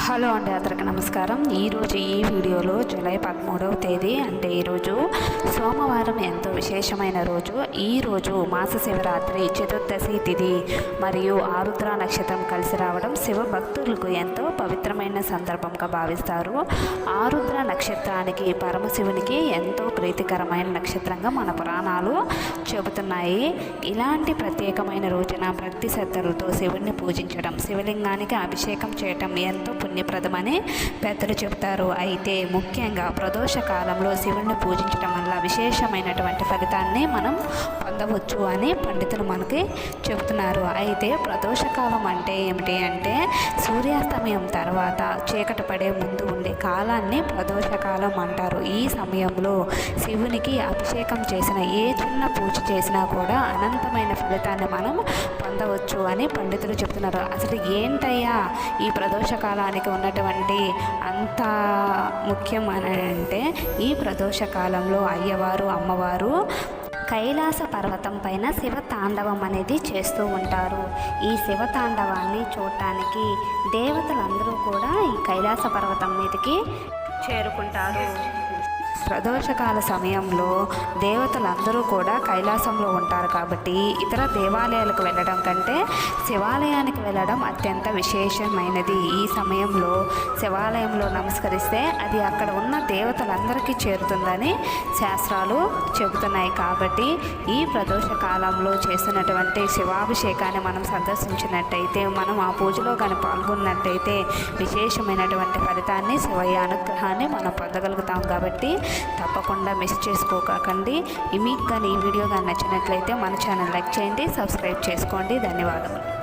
Hello అండి, అందరికీ నమస్కారం. ఈరోజు ఈ వీడియోలో జూలై 13వ తేదీ అంటే ఈరోజు సోమవారం ఎంతో విశేషమైన రోజు. ఈరోజు మాస శివరాత్రి చతుర్దశి తిథి మరియు ఆరుద్ర నక్షత్రం కలిసి రావడం శివ భక్తులకు ఎంతో పవిత్రమైన సందర్భంగా భావిస్తారు. ఆరుద్ర నక్షత్రానికి పరమశివునికి ఎంతో ప్రీతికరమైన నక్షత్రంగా మన పురాణాలు చెబుతున్నాయి. ఇలాంటి ప్రత్యేకమైన రోజున భక్తి శ్రద్ధలతో శివుణ్ణి పూజించడం, శివలింగానికి అభిషేకం చేయటం ఎంతో పుణ్యప్రదమని పెద్దలు చెబుతారు. అయితే ముఖ్యంగా ప్రదోష కాలంలో శివుణ్ణి పూజించడం వల్ల విశేషమైనటువంటి ఫలితాన్ని మనం పొందవచ్చు అని పండితులు మనకి చెబుతున్నారు. అయితే ప్రదోష కాలం అంటే ఏమిటి అంటే సూర్యాస్తమయం తర్వాత చీకటి పడే ముందు ఉండే కాలాన్ని ప్రదోష కాలం అంటారు. ఈ సమయంలో శివునికి అభిషేకం చేసిన ఏ చిన్న పూజ చేసినా కూడా అనంతమైన ఫలితాన్ని మనం పొందవచ్చు అని పండితులు చెప్తున్నారు. అసలు ఏంటయ్యా ఈ ప్రదోష కాలానికి ఉన్నటువంటి అంత ముఖ్యం అని అంటే, ఈ ప్రదోష కాలంలో అయ్యవారు అమ్మవారు కైలాస పర్వతం పైన శివ తాండవం అనేది చేస్తూ ఉంటారు. ఈ శివ తాండవాన్ని చూడటానికి దేవతలందరూ కూడా ఈ కైలాస పర్వతం మీదకి చేరుకుంటారు. ప్రదోషకాల సమయంలో దేవతలందరూ కూడా కైలాసంలో ఉంటారు కాబట్టి ఇతర దేవాలయాలకు వెళ్ళడం కంటే శివాలయానికి వెళ్ళడం అత్యంత విశేషమైనది. ఈ సమయంలో శివాలయంలో నమస్కరిస్తే అది అక్కడ ఉన్న దేవతలందరికీ చేరుతుందని శాస్త్రాలు చెబుతున్నాయి. కాబట్టి ఈ ప్రదోష కాలంలో చేస్తున్నటువంటి శివాభిషేకాన్ని మనం సందర్శించినట్టయితే, మనం ఆ పూజలో కానీ పాల్గొన్నట్టయితే విశేషమైనటువంటి ఫలితాన్ని, శివయ్య అనుగ్రహాన్ని మనం పొందగలుగుతాం. కాబట్టి తప్పకుండా మిస్ చేసుకోకండి. మీకు కానీ ఈ వీడియో కానీ నచ్చినట్లయితే మన ఛానల్ లైక్ చేయండి, సబ్స్క్రైబ్ చేసుకోండి. ధన్యవాదములు.